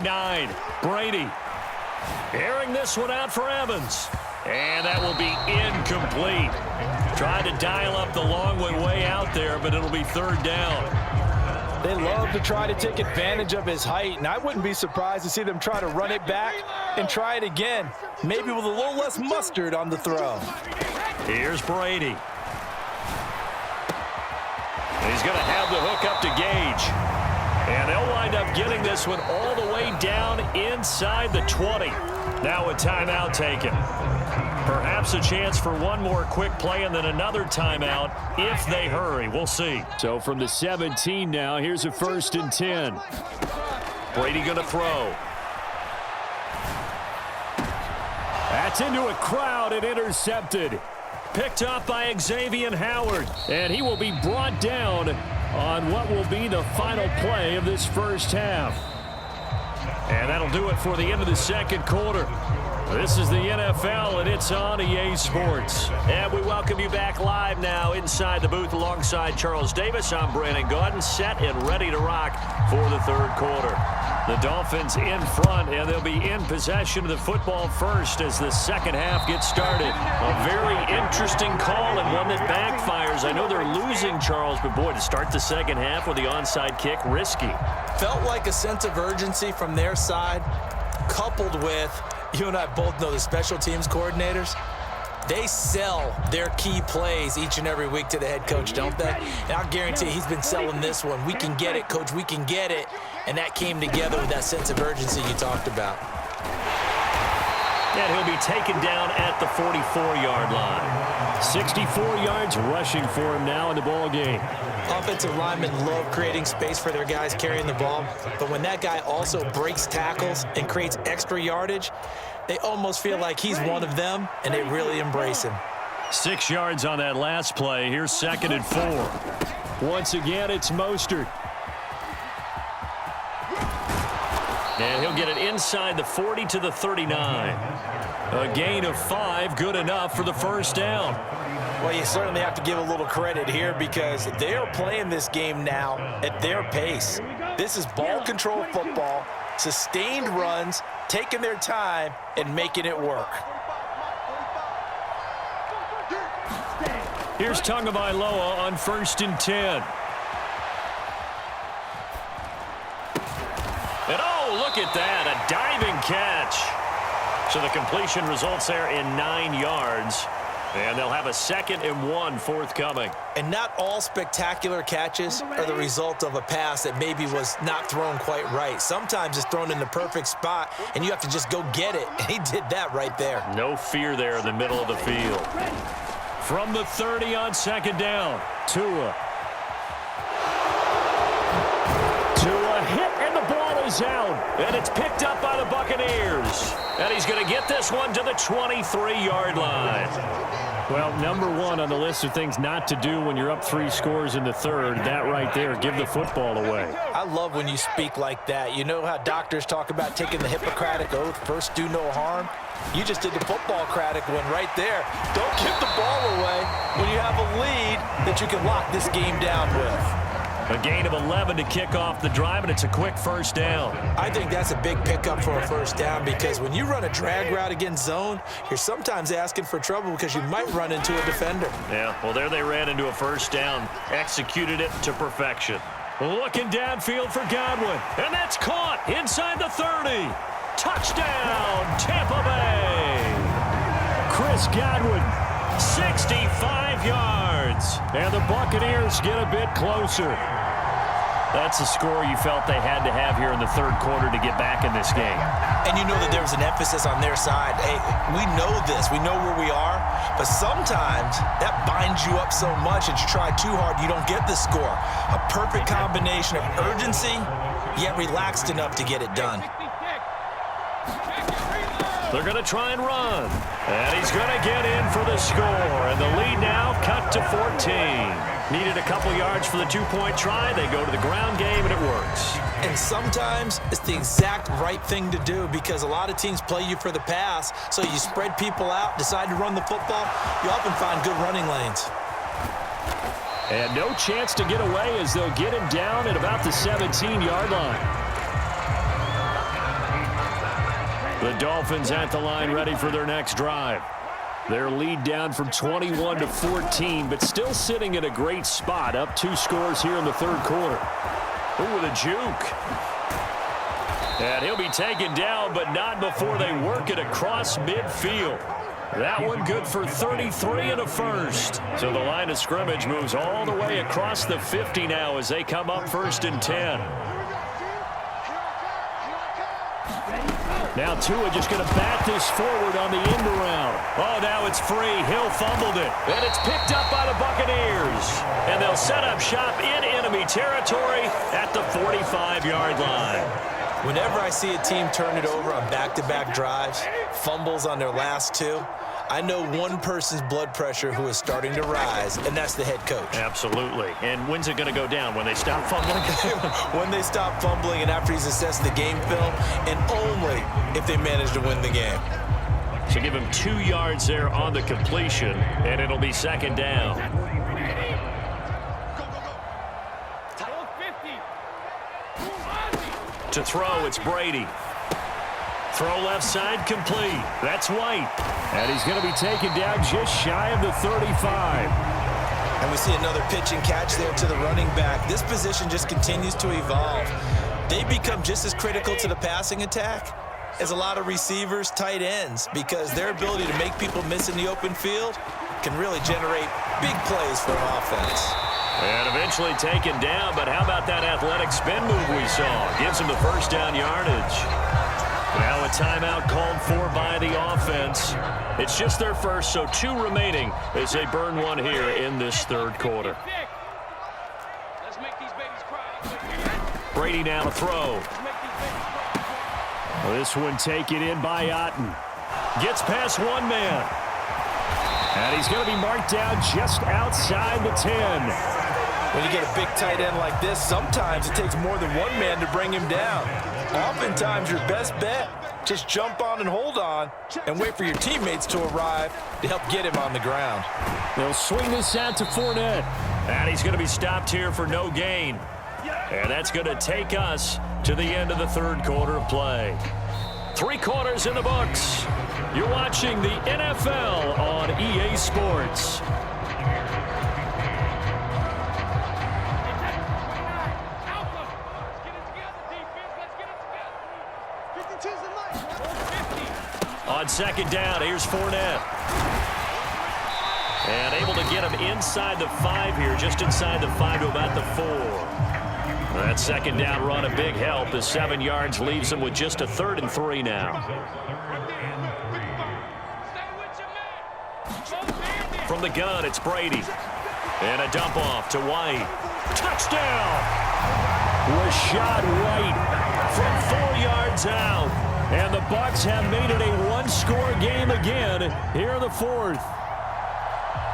9. Brady airing this one out for Evans. And that will be incomplete. Trying to dial up the long way out there, but it'll be third down. They love to try to take advantage of his height, and I wouldn't be surprised to see them try to run it back and try it again, maybe with a little less mustard on the throw. Here's Brady. He's going to have the hook up to Gage. And they'll wind up getting this one all the way down inside the 20. Now a timeout taken. Perhaps a chance for one more quick play and then another timeout if they hurry. We'll see. So from the 17 now, here's a 1st and 10. Brady going to throw. That's into a crowd and intercepted. Picked up by Xavier Howard. And he will be brought down on what will be the final play of this first half. And that'll do it for the end of the second quarter. This is the NFL, and it's on EA Sports. And we welcome you back live now inside the booth alongside Charles Davis. I'm Brandon Gaudin, set and ready to rock for the third quarter. The Dolphins in front, and they'll be in possession of the football first as the second half gets started. A very interesting call and one that backfires. I know they're losing, Charles, but boy, to start the second half with the onside kick, risky. Felt like a sense of urgency from their side, coupled with, you and I both know the special teams coordinators, they sell their key plays each and every week to the head coach, don't they? And I'll guarantee he's been selling this one. We can get it, coach, we can get it. And that came together with that sense of urgency you talked about. And he'll be taken down at the 44-yard line. 64 yards rushing for him now in the ball game. Offensive linemen love creating space for their guys carrying the ball, but when that guy also breaks tackles and creates extra yardage, they almost feel like he's one of them, and they really embrace him. 6 yards on that last play. Here's 2nd and 4. Once again, it's Mostert. And he'll get it inside the 40 to the 39. A gain of 5, good enough for the first down. Well, you certainly have to give a little credit here because they are playing this game now at their pace. This is ball control football, sustained runs, taking their time, and making it work. Here's Tagovailoa on 1st and 10. And oh, look at that, a diving catch. So the completion results there in 9 yards. And they'll have a 2nd and 1 forthcoming. And not all spectacular catches are the result of a pass that maybe was not thrown quite right. Sometimes it's thrown in the perfect spot, and you have to just go get it. And he did that right there. No fear there in the middle of the field. From the 30 on 2nd down, Tua hit, and the ball is out. And it's picked up by the Buccaneers. And he's going to get this one to the 23-yard line. Well, number 1 on the list of things not to do when you're up 3 scores in the third, that right there, give the football away. I love when you speak like that. You know how doctors talk about taking the Hippocratic Oath, first do no harm? You just did the football-cratic one right there. Don't give the ball away when you have a lead that you can lock this game down with. A gain of 11 to kick off the drive, and it's a quick first down. I think that's a big pickup for a first down because when you run a drag route against zone, you're sometimes asking for trouble because you might run into a defender. Yeah, well, there they ran into a first down, executed it to perfection. Looking downfield for Godwin, and that's caught inside the 30. Touchdown, Tampa Bay. Chris Godwin, 65 yards, and the Buccaneers get a bit closer. That's a score you felt they had to have here in the third quarter to get back in this game. And you know that there was an emphasis on their side. Hey, we know this. We know where we are. But sometimes that binds you up so much that you try too hard, you don't get the score. A perfect combination of urgency, yet relaxed enough to get it done. They're going to try and run. And he's going to get in for the score. And the lead now cut to 14. Needed a couple yards for the two-point try. They go to the ground game, and it works. And sometimes it's the exact right thing to do because a lot of teams play you for the pass. So you spread people out, decide to run the football. You often find good running lanes. And no chance to get away as they'll get him down at about the 17-yard line. The Dolphins at the line ready for their next drive. Their lead down from 21 to 14, but still sitting in a great spot, up 2 scores here in the third quarter. Ooh, with a juke. And he'll be taken down, but not before they work it across midfield. That one good for 33 and a first. So the line of scrimmage moves all the way across the 50 now as they come up 1st and 10. Now Tua just going to bat this forward on the end around. Oh, now it's free. Hill fumbled it. And it's picked up by the Buccaneers. And they'll set up shop in enemy territory at the 45-yard line. Whenever I see a team turn it over on back-to-back drives, fumbles on their last 2, I know one person's blood pressure who is starting to rise, and that's the head coach. Absolutely. And when's it going to go down? When they stop fumbling? When they stop fumbling and after he's assessed the game film, and only if they manage to win the game. So give him 2 yards there on the completion, and it'll be 2nd down. To throw, it's Brady. Throw left side complete. That's White. And he's going to be taken down just shy of the 35. And we see another pitch and catch there to the running back. This position just continues to evolve. They become just as critical to the passing attack as a lot of receivers, tight ends, because their ability to make people miss in the open field can really generate big plays for an offense. And eventually taken down, but how about that athletic spin move we saw? Gives him the 1st down yardage. Now a timeout called for by the offense. It's just their first, so 2 remaining as they burn one here in this third quarter. Brady now to throw. This one taken in by Otten. Gets past 1 man. And he's going to be marked down just outside the 10. When you get a big tight end like this, sometimes it takes more than 1 man to bring him down. Oftentimes, your best bet, just jump on and hold on and wait for your teammates to arrive to help get him on the ground. They'll swing this out to Fournette. And he's going to be stopped here for no gain. And that's going to take us to the end of the third quarter of play. 3 quarters in the books. You're watching the NFL on EA Sports. On 2nd down, here's Fournette. And able to get him inside the 5 here, just inside the 5 to about the 4. That 2nd down run, a big help. The 7 yards leaves him with just a 3rd and 3 now. From the gun, it's Brady. And a dump off to White. Touchdown! Rashad White from 4 yards out. And the Bucs have made it a 1-score game again here in the 4th.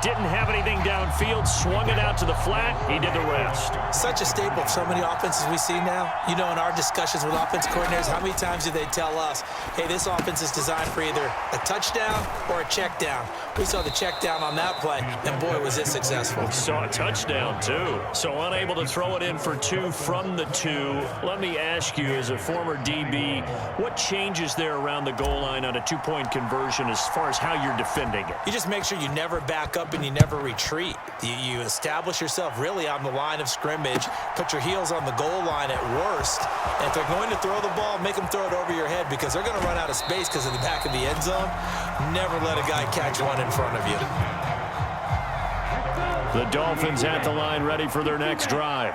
Didn't have anything downfield, swung it out to the flat. He did the rest. Such a staple of so many offenses we see now. You know, in our discussions with offense coordinators, how many times do they tell us, hey, this offense is designed for either a touchdown or a check down. We saw the check down on that play, and boy, was it successful. We saw a touchdown, too. So unable to throw it in for 2 from the 2. Let me ask you, as a former DB, what changes there around the goal line on a 2-point conversion as far as how you're defending it? You just make sure you never back up and you never retreat. You establish yourself really on the line of scrimmage, put your heels on the goal line at worst, and if they're going to throw the ball, make them throw it over your head because they're going to run out of space because of the back of the end zone. Never let a guy catch one in front of you. The Dolphins at the line ready for their next drive.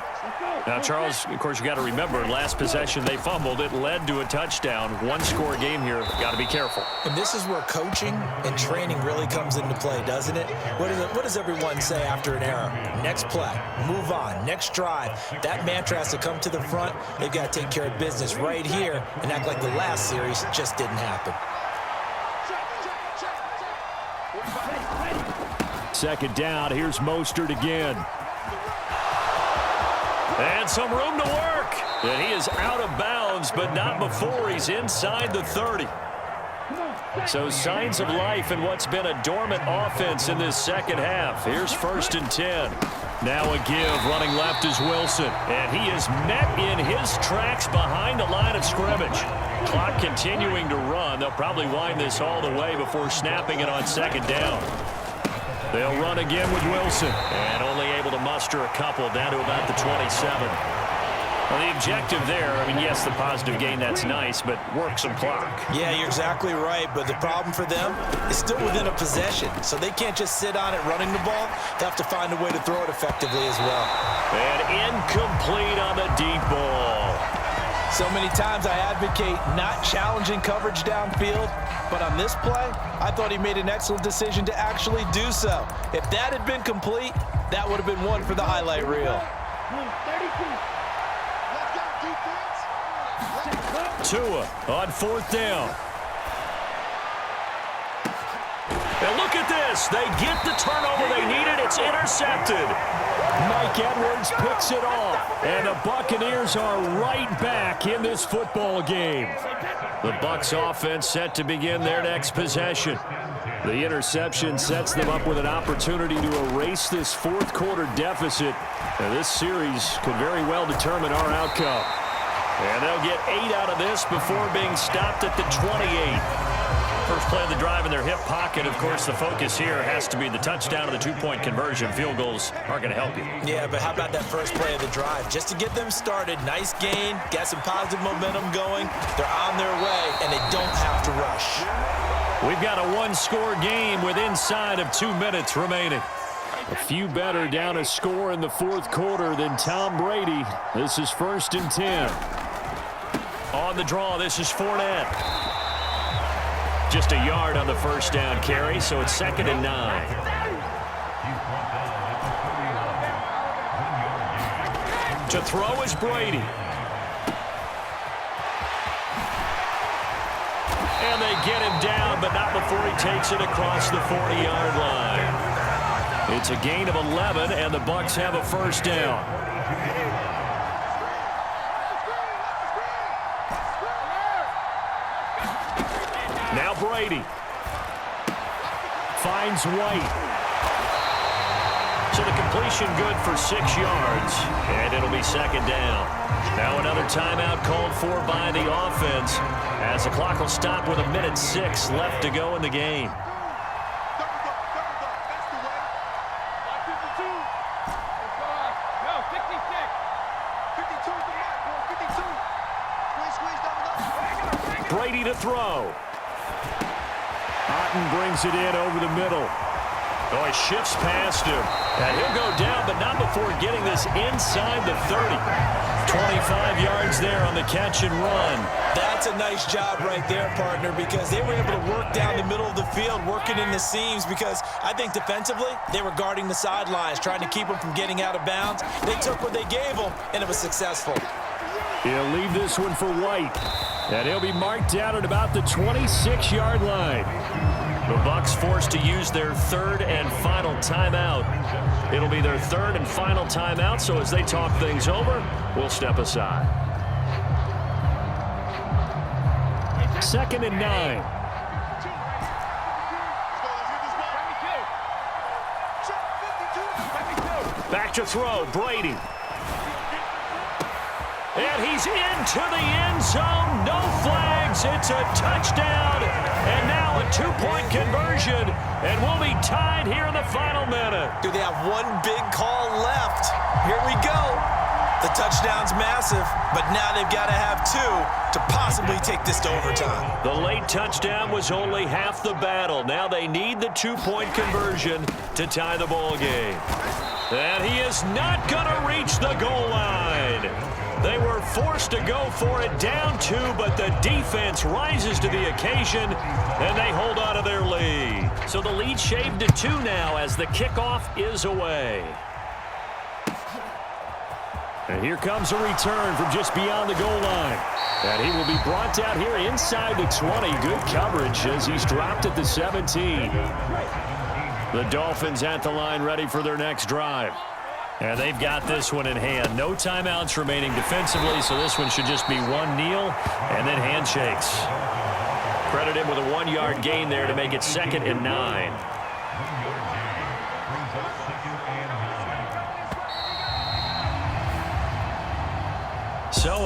Now, Charles, of course, you got to remember, last possession they fumbled. It led to a touchdown. 1-score game here. Got to be careful. And this is where coaching and training really comes into play, doesn't it? What does everyone say after an error? Next play, move on, next drive. That mantra has to come to the front. They've got to take care of business right here and act like the last series just didn't happen. 2nd down. Here's Mostert again. And some room to work. And he is out of bounds, but not before he's inside the 30. So signs of life in what's been a dormant offense in this second half. Here's 1st and 10. Now a give. Running left is Wilson. And he is met in his tracks behind the line of scrimmage. Clock continuing to run. They'll probably wind this all the way before snapping it on second down. They'll run again with Wilson. And only able to muster a couple down to about the 27. Well, the objective there, I mean, yes, the positive gain, that's nice, but work some clock. Yeah, you're exactly right, but the problem for them is still within a possession, so they can't just sit on it running the ball. They have to find a way to throw it effectively as well. And incomplete on the deep ball. So many times I advocate not challenging coverage downfield, but on this play, I thought he made an excellent decision to actually do so. If that had been complete, that would have been one for the highlight reel. Tua on fourth down. And look at this. They get the turnover they needed. It's intercepted. Mike Edwards picks it off. And the Buccaneers are right back in this football game. The Bucs offense set to begin their next possession. The interception sets them up with an opportunity to erase this fourth quarter deficit. And this series could very well determine our outcome. And they'll get 8 out of this before being stopped at the 28. First play of the drive in their hip pocket. Of course, the focus here has to be the touchdown and the two-point conversion. Field goals aren't going to help you. Yeah, but how about that first play of the drive? Just to get them started, nice gain, got some positive momentum going. They're on their way, and they don't have to rush. We've got a one-score game with inside of 2 minutes remaining. A few better down a score in the fourth quarter than Tom Brady. This is 1st and 10. On the draw, this is Fournette. Just a yard on the first down carry, so it's 2nd and 9. To throw is Brady. And they get him down, but not before he takes it across the 40-yard line. It's a gain of 11, and the Bucs have a first down. Now Brady finds White. So the completion good for 6 yards, and it'll be 2nd down. Now another timeout called for by the offense, as the clock will stop with 1:06 left to go in the game. Brady to throw. Otten brings it in over the middle. Oh, he shifts past him. And he'll go down, but not before getting this inside the 30. 25 yards there on the catch and run. That's a nice job right there, partner, because they were able to work down the middle of the field, working in the seams, because I think defensively they were guarding the sidelines, trying to keep them from getting out of bounds. They took what they gave them, and it was successful. He'll leave this one for White. And he'll be marked down at about the 26-yard line. The Bucs forced to use their 3rd and final timeout. It'll be their 3rd and final timeout, so as they talk things over, we'll step aside. 2nd and 9. Back to throw, Brady. And he's into the end zone. No flags. It's a touchdown. And now a 2-point conversion. And we'll be tied here in the final minute. Do they have one big call left? Here we go. The touchdown's massive, but now they've got to have 2 to possibly take this to overtime. The late touchdown was only half the battle. Now they need the 2-point conversion to tie the ball game. And he is not going to reach the goal line. They were forced to go for it down 2, but the defense rises to the occasion, and they hold on to their lead. So the lead shaved to 2 now as the kickoff is away. And here comes a return from just beyond the goal line. And he will be brought down here inside the 20. Good coverage as he's dropped at the 17. The Dolphins at the line ready for their next drive. And they've got this one in hand. No timeouts remaining defensively, so this one should just be one kneel and then handshakes. Credit him with a 1-yard gain there to make it 2nd and 9. So